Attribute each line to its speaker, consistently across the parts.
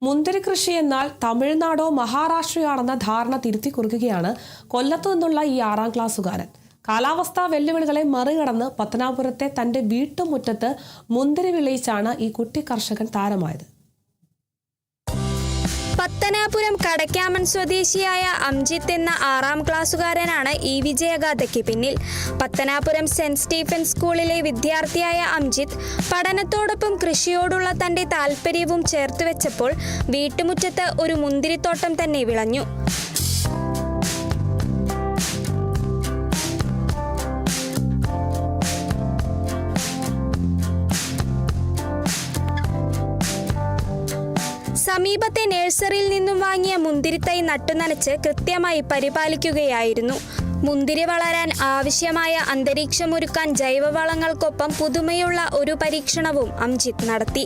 Speaker 1: മുന്തിരി കൃഷി എന്നാൽ തമിഴ്നാടോ മഹാരാഷ്ട്രയാണെന്ന ധാരണ തിരുത്തി കുറിക്കുകയാണ് കൊല്ലത്തു നിന്നുള്ള ഈ 6ാം ക്ലാസ്സുകാരൻ. കാലാവസ്ഥാ വെല്ലുവിളികളെ മറികടന്ന് പത്തനാപുരത്തെ തന്റെ വീട്ടുമുറ്റത്ത് മുന്തിരി വിളയിച്ചാണ് ഈ കുട്ടി കർഷകൻ താരമായത്.
Speaker 2: പത്തനാപുരം കടക്കാമൺ സ്വദേശിയായ അംജിത്ത് എന്ന 6ാം ക്ലാസ്സുകാരനാണ് ഈ വിജയഗാഥയ്ക്ക് പിന്നിൽ. പത്തനാപുരം സെന്റ് സ്റ്റീഫൻസ് സ്കൂളിലെ വിദ്യാർത്ഥിയായ അംജിത്ത് പഠനത്തോടൊപ്പം കൃഷിയോടുള്ള തന്റെ താല്പര്യവും ചേർത്തുവെച്ചപ്പോൾ വീട്ടുമുറ്റത്ത് ഒരു മുന്തിരിത്തോട്ടം തന്നെ വിളഞ്ഞു. സമീപത്തെ നഴ്സറിയിൽ നിന്നും വാങ്ങിയ മുന്തിരിത്തൈ നട്ടുനനച്ച് കൃത്യമായി പരിപാലിക്കുകയായിരുന്നു. മുന്തിരി വളരാൻ ആവശ്യമായ അന്തരീക്ഷമൊരുക്കാൻ ജൈവവളങ്ങൾക്കൊപ്പം പുതുമയുള്ള ഒരു പരീക്ഷണവും അംജിത്ത് നടത്തി.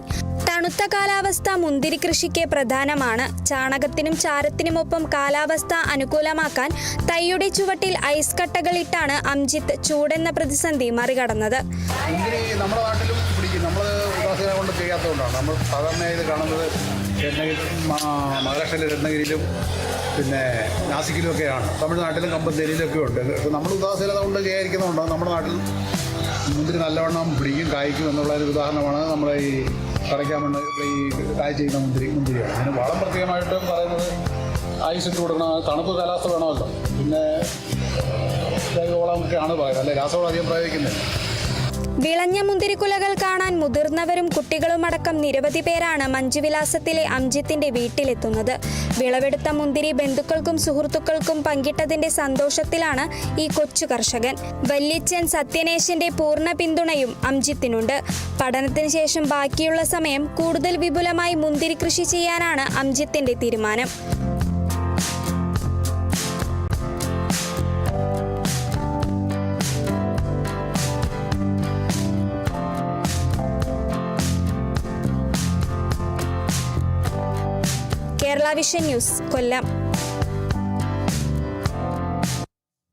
Speaker 2: തണുത്ത കാലാവസ്ഥ മുന്തിരി കൃഷിക്ക് പ്രധാനമാണ്. ചാണകത്തിനും ചാരത്തിനുമൊപ്പം കാലാവസ്ഥ അനുകൂലമാക്കാൻ തൈയുടെ ചുവട്ടിൽ ഐസ് കട്ടകളിട്ടാണ് അംജിത്ത് ചൂടെന്ന പ്രതിസന്ധി മറികടന്നത്.
Speaker 3: നമ്മുടെ നാട്ടിലും പിടിക്കും. നമ്മൾ ഉദാസീനം കൊണ്ട് ചെയ്യാത്തതുകൊണ്ടാണ്. നമ്മൾ സാധാരണ ഇത് കാണുന്നത് മഹാരാഷ്ട്രയിലെ രത്നഗിരിയിലും പിന്നെ നാസിക്കിലും ഒക്കെയാണ്. തമിഴ്നാട്ടിലും കമ്പന്തേരിയിലൊക്കെ ഉണ്ട്. നമ്മൾ ഉദാസീനത കൊണ്ട് ചെയ്യാതിരിക്കുന്നതുകൊണ്ടാണ് നമ്മുടെ നാട്ടിൽ മുന്തിരി നല്ലവണ്ണം പിടിക്കും, കായ്ക്കും എന്നുള്ളൊരു ഉദാഹരണമാണ് നമ്മുടെ ഈ കടയ്ക്കാമണ്ണ് ഈ കായ് ചെയ്യുന്ന മുന്തിരിയാണ്. അതിന് വളം പ്രത്യേകമായിട്ടും പറയുന്നത് ഐസ് ഇട്ട് കൊടുക്കണം, തണുപ്പ് കാലാവസ്ഥ വേണമല്ലോ. പിന്നെ ജൈവവളമൊക്കെയാണ് പറയുന്നത്, അല്ലെ രാസവളം അധികം പ്രയോഗിക്കുന്നില്ല.
Speaker 2: വിളഞ്ഞ മുന്തിരിക്കുലകൾ കാണാൻ മുതിർന്നവരും കുട്ടികളുമടക്കം നിരവധി പേരാണ് മഞ്ജുവിലാസത്തിലെ അംജിത്തിന്റെ വീട്ടിലെത്തുന്നത്. വിളവെടുത്ത മുന്തിരി ബന്ധുക്കൾക്കും സുഹൃത്തുക്കൾക്കും പങ്കിട്ടതിന്റെ സന്തോഷത്തിലാണ് ഈ കൊച്ചു കർഷകൻ. വല്യച്ഛൻ സത്യനേശന്റെ പൂർണ്ണ പിന്തുണയും അംജിത്തിനുണ്ട്. പഠനത്തിന് ശേഷം ബാക്കിയുള്ള സമയം കൂടുതൽ വിപുലമായി മുന്തിരി കൃഷി ചെയ്യാനാണ് അംജിത്തിന്റെ തീരുമാനം. കേരള വിഷൻ ന്യൂസ്, കൊല്ലം.